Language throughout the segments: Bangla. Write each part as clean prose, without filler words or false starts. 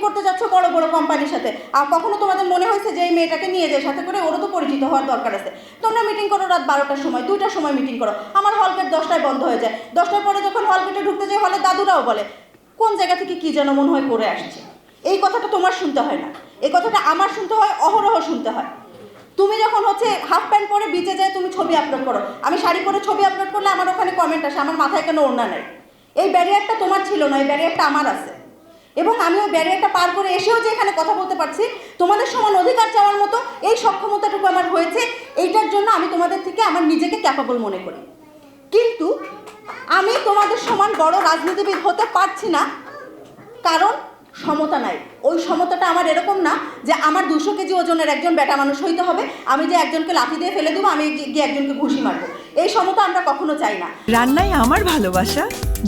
করতে যাচ্ছ বড় বড় কোম্পানির সাথে, আর কখনো তোমাদের মনে হয়েছে যে এই মেয়েটাকে নিয়ে যায় সাথে করে, ওরও তো পরিচিত হওয়ার দরকার আছে। তোমরা মিটিং করো রাত 12টার সময়, 2টার সময় মিটিং করো। আমার হল গেট 10টায় বন্ধ হয়ে যায়। 10টার পরে যখন হল গেটে ঢুকতে যাই, হলে দাদুরাও বলে কোন জায়গা থেকে কি যেন মনে হয় করে আসছে। এই কথাটা তোমার শুনতে হয় না, এই কথাটা আমার শুনতে হয়, অহরহ শুনতে হয়। তুমি যখন হচ্ছে হাফ প্যান্ট পরে বিচে যায়, তুমি ছবি আপলোড করো, আমি শাড়ি পরে ছবি আপলোড করলে আমার ওখানে কমেন্ট আসে আমার মাথায় কেন ওড়না নেই। এই ব্যারিয়ারটা তোমার ছিল না, এই ব্যারিয়ারটা আমার আছে। এবং আমি ওই ব্যারিয়ারটা পার করে এসেও যে এখানে কথা বলতে পারছি, তোমাদের সমান অধিকার চাওয়ার মতো এই সক্ষমতাটুকু আমার হয়েছে, এইটার জন্য আমি তোমাদের থেকে আমার নিজেকে ক্যাপাবল মনে করি। কিন্তু আমি তোমাদের সমান বড় রাজনীতিবিদ হতে পারছি না, কারণ সমতা নাই। ওই সমতাটা আমার এরকম না যে আমার 200 কেজি ওজনের একজন বেটা মানুষ হইতে হবে, আমি যে একজনকে লাথি দিয়ে ফেলে দেবো, আমি গিয়ে একজনকে ঘুষি মারবো। এই সমতা আমরা কখনো চাই না। রান্নায় আমার ভালোবাসা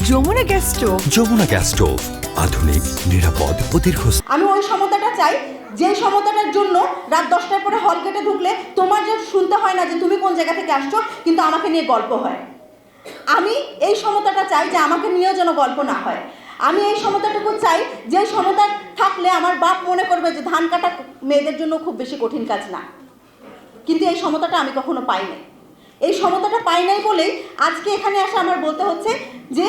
Jamuna gas stove. Jamuna gas stove, আধুনিক, নিরাপদ ও দীর্ঘস্থায়ী। আমি ওই সমতাটা চাই, যে সমতাটার জন্য রাত 10টার পরে হল গেটে ঢুকলে তোমার যে শুনতে হয় না যে তুমি কোন জায়গা থেকে আসছো, কিন্তু আমাকে নিয়ে গল্প হয়। আমি এই সমতাটা চাই যে আমাকে নিয়েও যেন গল্প না হয়। আমি এই সমতাটুকু চাই যে সমতা থাকলে আমার বাপ মনে করবে যে ধান কাটা মেয়েদের জন্য খুব বেশি কঠিন কাজ না। কিন্তু এই সমতাটা আমি কখনো পাই নাই। এই সমতাটা পাই নাই বলেই আজকে এখানে আসা আমার বলতে হচ্ছে যে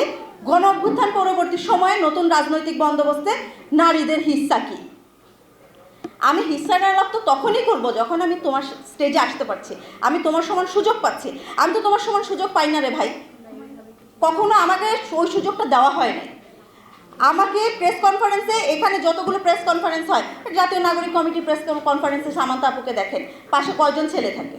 গণ অভ্যুত্থান পরবর্তী সময়ে নতুন রাজনৈতিক বন্দোবস্তে নারীদের হিস্সা কি। আমি হিস্সার আলাপ তো তখনই করবো যখন আমি তোমার স্টেজে আসতে পারছি, আমি তোমার সমান সুযোগ পাচ্ছি। আমি তো তোমার সমান সুযোগ পাই না রে ভাই, কখনো আমাকে ওই সুযোগটা দেওয়া হয় না। আমাকে প্রেস কনফারেন্সে, এখানে যতগুলো প্রেস কনফারেন্স হয়, জাতীয় নাগরিক কমিটি প্রেস কনফারেন্সে সামান্তা আপুকে দেখেন, পাশে কয়জন ছেলে থাকে?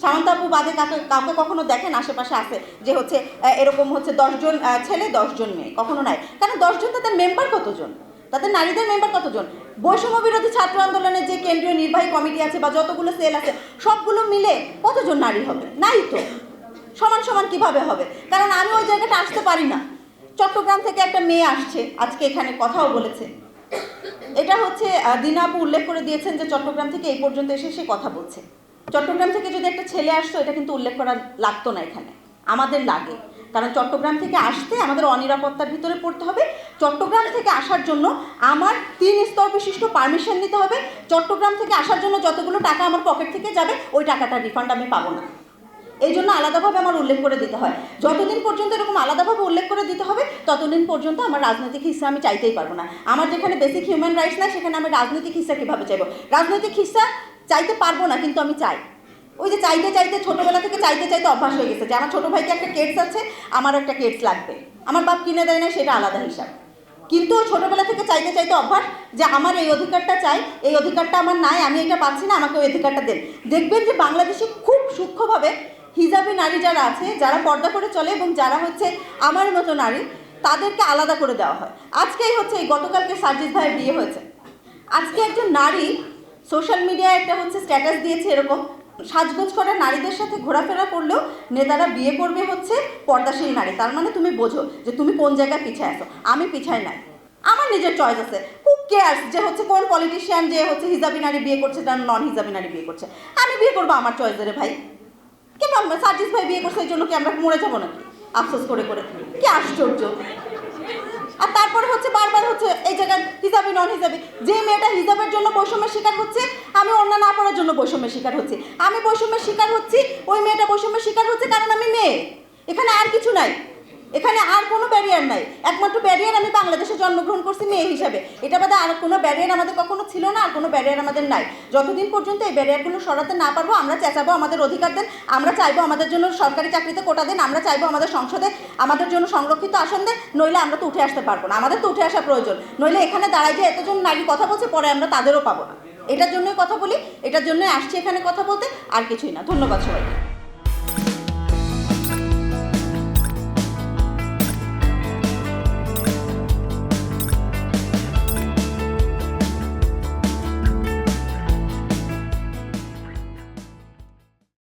সামান্তা আপু বাদে কাউকে কখনো দেখেন আশেপাশে আছে যে হচ্ছে এরকম হচ্ছে 10 জন ছেলে 10 জন মেয়ে? কখনো নাই। কারণ 10 জন তাদের মেম্বার কতজন, তাদের নারীদের মেম্বার কতজন? বৈষম্য বিরোধী ছাত্র আন্দোলনের যে কেন্দ্রীয় নির্বাহী কমিটি আছে বা যতগুলো সেল আছে, সবগুলো মিলে কতজন নারী হবে? নাই তো। সমান সমান কিভাবে হবে? কারণ আমি ওই জায়গাটা আসতে পারি না। চট্টগ্রাম থেকে একটা মেয়ে আসছে, আজকে এখানে কথাও বলেছে। এটা হচ্ছে দিনা আপু উল্লেখ করে দিয়েছেন যে চট্টগ্রাম থেকে এই পর্যন্ত এসে সে কথা বলছে। চট্টগ্রাম থেকে যদি একটা ছেলে আসতো, এটা কিন্তু উল্লেখ করা লাগতো না এখানে, আমাদের লাগে। কারণ চট্টগ্রাম থেকে আসতে আমাদের অনিরাপত্তার ভিতরে পড়তে হবে। চট্টগ্রাম থেকে আসার জন্য আমার 3 স্তর বিশিষ্ট পারমিশন নিতে হবে। চট্টগ্রাম থেকে আসার জন্য যতগুলো টাকা আমার পকেট থেকে যাবে, ওই টাকাটা রিফান্ড আমি পাবো না। এই জন্য আলাদাভাবে আমার উল্লেখ করে দিতে হয়। যতদিন পর্যন্ত এরকম আলাদাভাবে উল্লেখ করে দিতে হবে, ততদিন পর্যন্ত আমার রাজনৈতিক হিস্সা আমি চাইতেই পারবো না। আমার যেখানে বেসিক হিউম্যান রাইটস নাই, সেখানে আমি রাজনৈতিক হিস্সা কীভাবে চাইবো? রাজনৈতিক হিস্সা চাইতে পারবো না, কিন্তু আমি চাই। ওই যে চাইতে চাইতে, ছোটোবেলা থেকে চাইতে চাইতে অভ্যাস হয়ে গেছে যে আমার ছোটো ভাইকে একটা কেটস আছে, আমার একটা কেটস লাগবে। আমার বাপ কিনে দেয় না, সেটা আলাদা হিসাব। কিন্তু ছোটোবেলা থেকে চাইতে চাইতে অভ্যাস যে আমার এই অধিকারটা চাই, এই অধিকারটা আমার নাই, আমি এটা পাচ্ছি না, আমাকে ওই অধিকারটা দেন। দেখবেন যে বাংলাদেশে খুব সূক্ষ্মভাবে হিজাবি নারী যারা আছে, যারা পর্দা করে চলে এবং যারা হচ্ছে আমার মতো নারী, তাদেরকে আলাদা করে দেওয়া হয়। আজকেই হচ্ছে এই গতকালকে সার্জিস ভাইয়ের বিয়ে হয়েছে। আজকে একজন নারী সোশ্যাল মিডিয়ায় একটা হচ্ছে স্ট্যাটাস দিয়েছে এরকম, সাজগোজ করা নারীদের সাথে ঘোরাফেরা করলেও নেতারা বিয়ে করবে হচ্ছে পর্দাশীল নারী। তার মানে তুমি বোঝো যে তুমি কোন জায়গায় পিছায় আসো। আমি পিছায় নাই, আমার নিজের চয়েস আছে। হু কেয়ার্স যে হচ্ছে কোন পলিটিশিয়ান যে হচ্ছে হিজাবি নারী বিয়ে করছে, তার নন হিজাবি নারী বিয়ে করছে, আমি বিয়ে করবো আমার চয়েসে রে ভাই। কেন সার্জিস ভাই বিয়ে করছে এই জন্য কি আমরা মরে যাবো নাকি আফসোস করে করে? কি আশ্চর্য! আর তারপরে হচ্ছে বারবার হচ্ছে এই জায়গায় হিজাবি নন হিজাবি। যে মেয়েটা হিজাবের জন্য বৈষম্যের শিকার হচ্ছে, আমি ওড়না না পড়ার জন্য বৈষম্যের শিকার হচ্ছি। আমি বৈষম্যের শিকার হচ্ছি, ওই মেয়েটা বৈষম্যের শিকার হচ্ছে কারণ আমি মেয়ে। এখানে আর কিছু নাই, এখানে আর কোনো ব্যারিয়ার নাই। একমাত্র ব্যারিয়ার, আমি বাংলাদেশে জন্মগ্রহণ করছি মেয়ে হিসাবে, এটা বাদে আর কোনো ব্যারিয়ার আমাদের কখনো ছিল না, আর কোনো ব্যারিয়ার আমাদের নাই। যতদিন পর্যন্ত এই ব্যারিয়ারগুলো সরাতে না পারবো, আমরা চেঁচাবো আমাদের অধিকার দেন, আমরা চাইবো আমাদের জন্য সরকারি চাকরিতে কোটা দেন, আমরা চাইবো আমাদের সংসদে আমাদের জন্য সংরক্ষিত আসন দেন, নইলে আমরা তো উঠে আসতে পারবো না। আমাদের তো উঠে আসা প্রয়োজন, নইলে এখানে দাঁড়াই যে এতজন নারী কথা বলছে, পরে আমরা তাদেরও পাবো না। এটার জন্যই কথা বলি, এটার জন্যই আসছি এখানে কথা বলতে, আর কিছুই না। ধন্যবাদ সবাইকে।